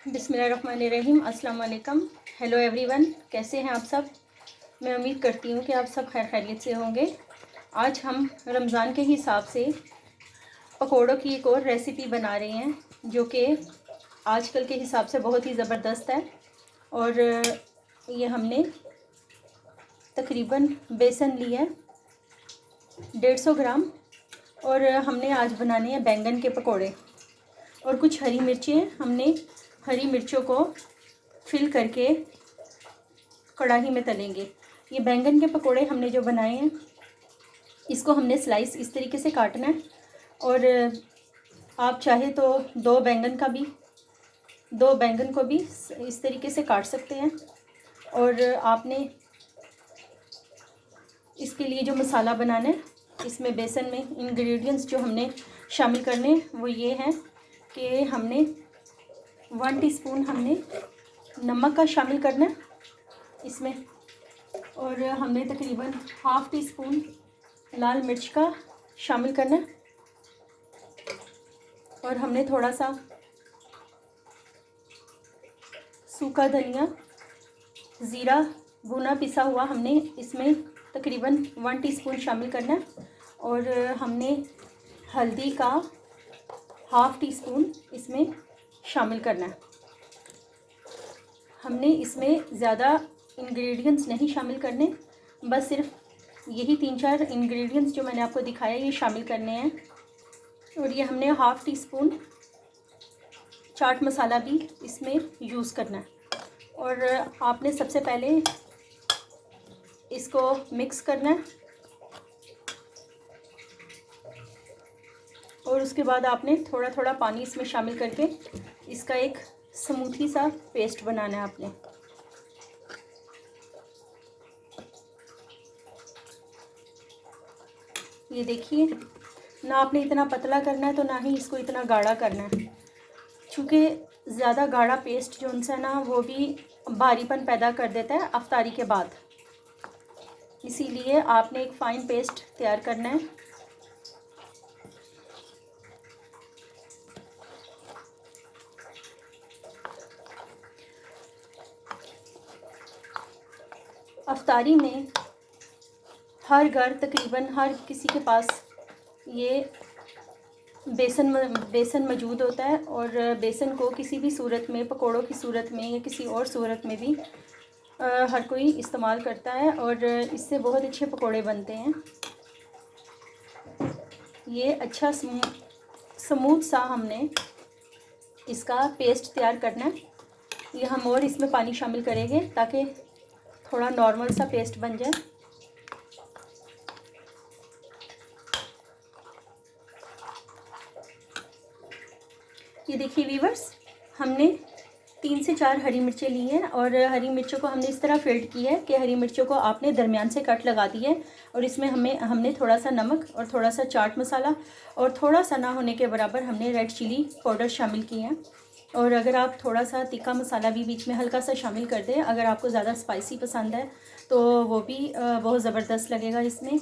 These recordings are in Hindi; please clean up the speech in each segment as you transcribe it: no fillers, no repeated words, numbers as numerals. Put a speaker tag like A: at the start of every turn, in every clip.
A: बिस्मिल्लाहिर्रहमानिर्रहीम। अस्सलाम वालेकुम। हेलो एवरीवन, कैसे हैं आप सब। मैं उम्मीद करती हूँ कि आप सब खैर खैरियत से होंगे। आज हम रमज़ान के हिसाब से पकोड़ों की एक और रेसिपी बना रहे हैं जो कि आजकल के हिसाब से बहुत ही ज़बरदस्त है। और ये हमने तकरीबन बेसन लिया है 150 ग्राम, और हमने आज बनाने हैं बैंगन के पकोड़े। और कुछ हरी मिर्चें, हमने हरी मिर्चों को फिल करके कढ़ाई में तलेंगे। ये बैंगन के पकोड़े हमने जो बनाए हैं, इसको हमने स्लाइस इस तरीके से काटना है। और आप चाहे तो दो बैंगन को भी इस तरीके से काट सकते हैं। और आपने इसके लिए जो मसाला बनाना है, इसमें बेसन में इंग्रेडिएंट्स जो हमने शामिल करने हैं वो ये हैं कि हमने 1 टीस्पून हमने नमक का शामिल करना है इसमें। और हमने तकरीबन ½ टीस्पून लाल मिर्च का शामिल करना है। और हमने थोड़ा सा सूखा धनिया, ज़ीरा भुना पिसा हुआ हमने इसमें तकरीबन 1 टीस्पून शामिल करना है। और हमने हल्दी का ½ टीस्पून इसमें शामिल करना है। हमने इसमें ज़्यादा इंग्रेडिएंट्स नहीं शामिल करने, बस सिर्फ यही 3-4 इंग्रेडिएंट्स जो मैंने आपको दिखाया ये शामिल करने हैं। और ये हमने ½ टीस्पून चाट मसाला भी इसमें यूज़ करना है। और आपने सबसे पहले इसको मिक्स करना है, और उसके बाद आपने थोड़ा थोड़ा पानी इसमें शामिल करके इसका एक स्मूथी सा पेस्ट बनाना है आपने। ये देखिए, ना आपने इतना पतला करना है तो ना ही इसको इतना गाढ़ा करना है, क्योंकि ज़्यादा गाढ़ा पेस्ट जो उनसे ना वो भी भारीपन पैदा कर देता है अफ्तारी के बाद। इसीलिए आपने एक फ़ाइन पेस्ट तैयार करना है। अफ्तारी में हर घर, तकरीबन हर किसी के पास ये बेसन मौजूद होता है। और बेसन को किसी भी सूरत में, पकोड़ों की सूरत में या किसी और सूरत में भी हर कोई इस्तेमाल करता है, और इससे बहुत अच्छे पकोड़े बनते हैं। ये अच्छा स्मूथ सा हमने इसका पेस्ट तैयार करना है। ये हम और इसमें पानी शामिल करेंगे ताकि थोड़ा नॉर्मल सा पेस्ट बन जाए। ये देखिए व्यूअर्स, हमने 3 से 4 हरी मिर्चें ली हैं, और हरी मिर्चों को हमने इस तरह फिल्ट किया है कि हरी मिर्चों को आपने दरमियान से कट लगा दी है। और इसमें हमने थोड़ा सा नमक और थोड़ा सा चाट मसाला और थोड़ा सा ना होने के बराबर हमने रेड चिली पाउडर शामिल किए हैं। और अगर आप थोड़ा सा तीखा मसाला भी बीच में हल्का सा शामिल कर दें, अगर आपको ज़्यादा स्पाइसी पसंद है तो वो भी बहुत ज़बरदस्त लगेगा इसमें।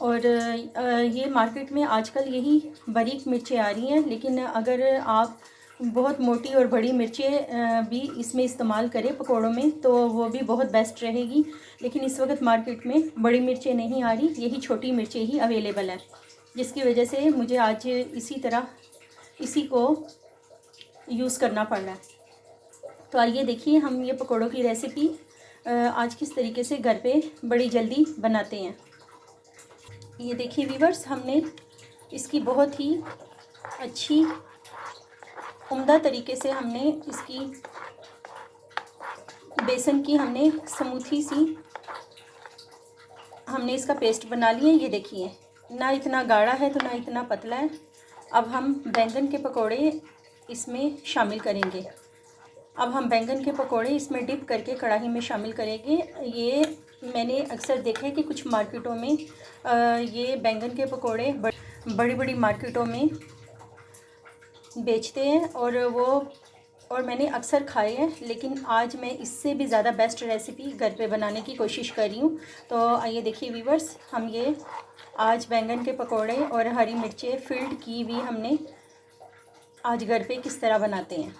A: और ये मार्केट में आजकल यही बारीक मिर्चें आ रही हैं, लेकिन अगर आप बहुत मोटी और बड़ी मिर्चें भी इसमें इस्तेमाल करें पकोड़ों में तो वो भी बहुत बेस्ट रहेगी। लेकिन इस वक्त मार्केट में बड़ी मिर्चें नहीं आ रही, यही छोटी मिर्चें ही अवेलेबल हैं, जिसकी वजह से मुझे आज इसी को यूज़ करना पड़ रहा है। तो आइए देखिए हम ये पकोड़ों की रेसिपी आज किस तरीके से घर पे बड़ी जल्दी बनाते हैं। ये देखिए व्यूअर्स, हमने इसकी बहुत ही अच्छी उम्दा तरीके से हमने इसकी बेसन की हमने स्मूथी सी हमने इसका पेस्ट बना लिया। ये देखिए, ना इतना गाढ़ा है तो ना इतना पतला है। अब हम बैंगन के पकोड़े इसमें शामिल करेंगे। अब हम बैंगन के पकोड़े इसमें डिप करके कढ़ाई में शामिल करेंगे। ये मैंने अक्सर देखा है कि कुछ मार्केटों में ये बैंगन के पकोड़े बड़ी बड़ी मार्केटों में बेचते हैं, और मैंने अक्सर खाए हैं। लेकिन आज मैं इससे भी ज़्यादा बेस्ट रेसिपी घर पे बनाने की कोशिश कर रही हूँ। तो आइए देखिए व्यूअर्स, हम ये आज बैंगन के पकोड़े और हरी मिर्चें फिल्ड की हुई हमने आज घर पे किस तरह बनाते हैं।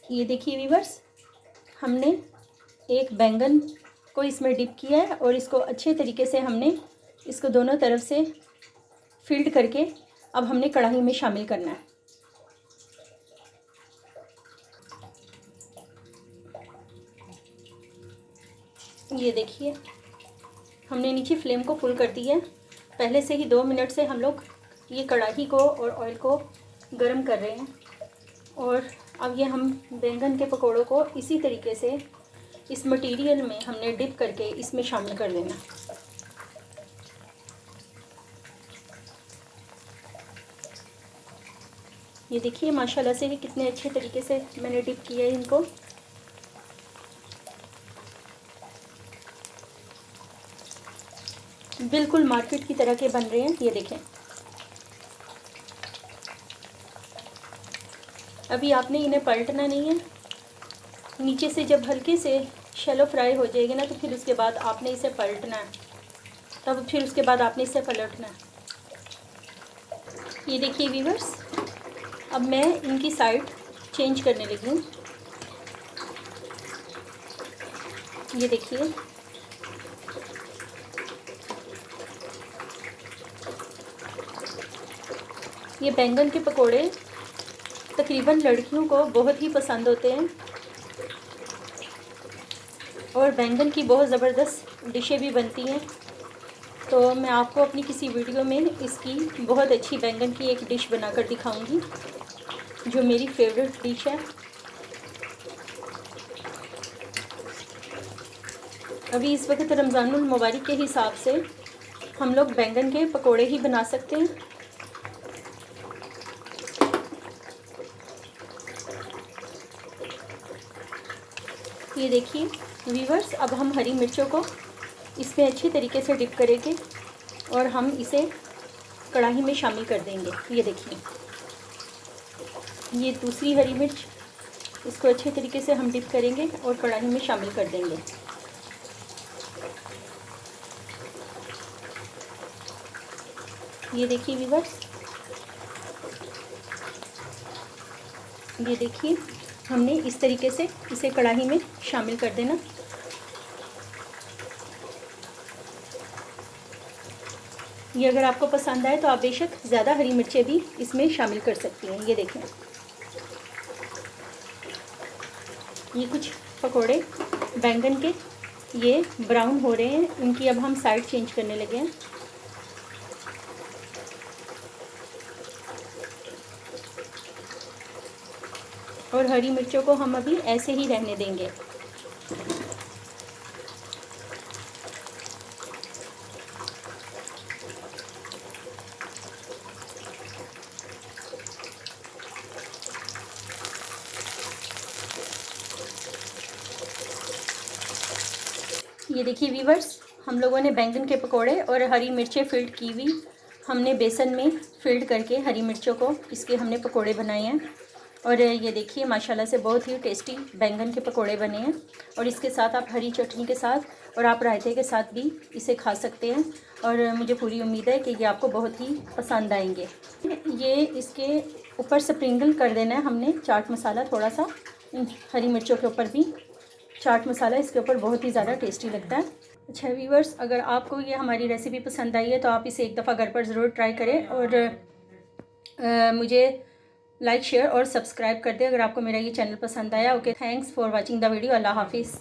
A: ये देखिए व्यूअर्स, हमने एक बैंगन को इसमें डिप किया है और इसको अच्छे तरीके से हमने इसको दोनों तरफ से फिल्ड करके अब हमने कढ़ाई में शामिल करना है। ये देखिए, हमने नीचे फ्लेम को फुल कर दी है। पहले से ही 2 मिनट से हम लोग ये कढ़ाई को और ऑयल को गरम कर रहे हैं और अब ये हम बैंगन के पकौड़ों को इसी तरीके से इस मटेरियल में हमने डिप करके इसमें शामिल कर देना। ये देखिए माशाल्लाह से कितने अच्छे तरीके से मैंने डिप किया है इनको। बिल्कुल मार्केट की तरह के बन रहे हैं, ये देखें। अभी आपने इन्हें पलटना नहीं है। नीचे से जब हल्के से शैलो फ्राई हो जाएगी ना, तो फिर उसके बाद आपने इसे पलटना है, तब फिर उसके बाद आपने इसे पलटना है। ये देखिए व्यूअर्स, अब मैं इनकी साइड चेंज करने लगी हूँ। ये देखिए, ये बैंगन के पकोड़े तकरीबन लड़कियों को बहुत ही पसंद होते हैं और बैंगन की बहुत ज़बरदस्त डिशें भी बनती हैं। तो मैं आपको अपनी किसी वीडियो में इसकी बहुत अच्छी बैंगन की एक डिश बनाकर दिखाऊंगी, जो मेरी फेवरेट डिश है। अभी इस वक्त रमज़ानुल मुबारक के हिसाब से हम लोग बैंगन के पकोड़े ही बना सकते हैं। ये देखिए व्यूअर्स, अब हम हरी मिर्चों को इसमें अच्छी तरीके से डिप करेंगे और हम इसे कढ़ाई में शामिल कर देंगे। ये देखिए, ये दूसरी हरी मिर्च, इसको अच्छे तरीके से हम डिप करेंगे और कढ़ाई में शामिल कर देंगे। ये देखिए व्यूअर्स, ये देखिए, हमने इस तरीके से इसे कढ़ाई में शामिल कर देना। ये अगर आपको पसंद आए तो आप बेशक ज़्यादा हरी मिर्चें भी इसमें शामिल कर सकती हैं। ये देखें, ये कुछ पकोड़े बैंगन के ये ब्राउन हो रहे हैं, इनकी अब हम साइड चेंज करने लगे हैं। और हरी मिर्चों को हम अभी ऐसे ही रहने देंगे। ये देखिए व्यूअर्स, हम लोगों ने बैंगन के पकोड़े और हरी मिर्चें फिल्ड की हुई हमने बेसन में फिल्ड करके हरी मिर्चों को इसके हमने पकोड़े बनाए हैं। और ये देखिए माशाल्लाह से बहुत ही टेस्टी बैंगन के पकोड़े बने हैं। और इसके साथ आप हरी चटनी के साथ और आप रायते के साथ भी इसे खा सकते हैं। और मुझे पूरी उम्मीद है कि ये आपको बहुत ही पसंद आएंगे। ये इसके ऊपर स्प्रिंकल कर देना है हमने चाट मसाला, थोड़ा सा हरी मिर्चों के ऊपर भी चाट मसाला, इसके ऊपर बहुत ही ज़्यादा टेस्टी लगता है। अच्छा व्यूअर्स, अगर आपको ये हमारी रेसिपी पसंद आई है तो आप इसे एक दफ़ा घर पर ज़रूर ट्राई करें और मुझे लाइक, शेयर और सब्सक्राइब कर दें अगर आपको मेरा ये चैनल पसंद आया। Okay, thanks for watching the video. अल्लाह हाफिज़।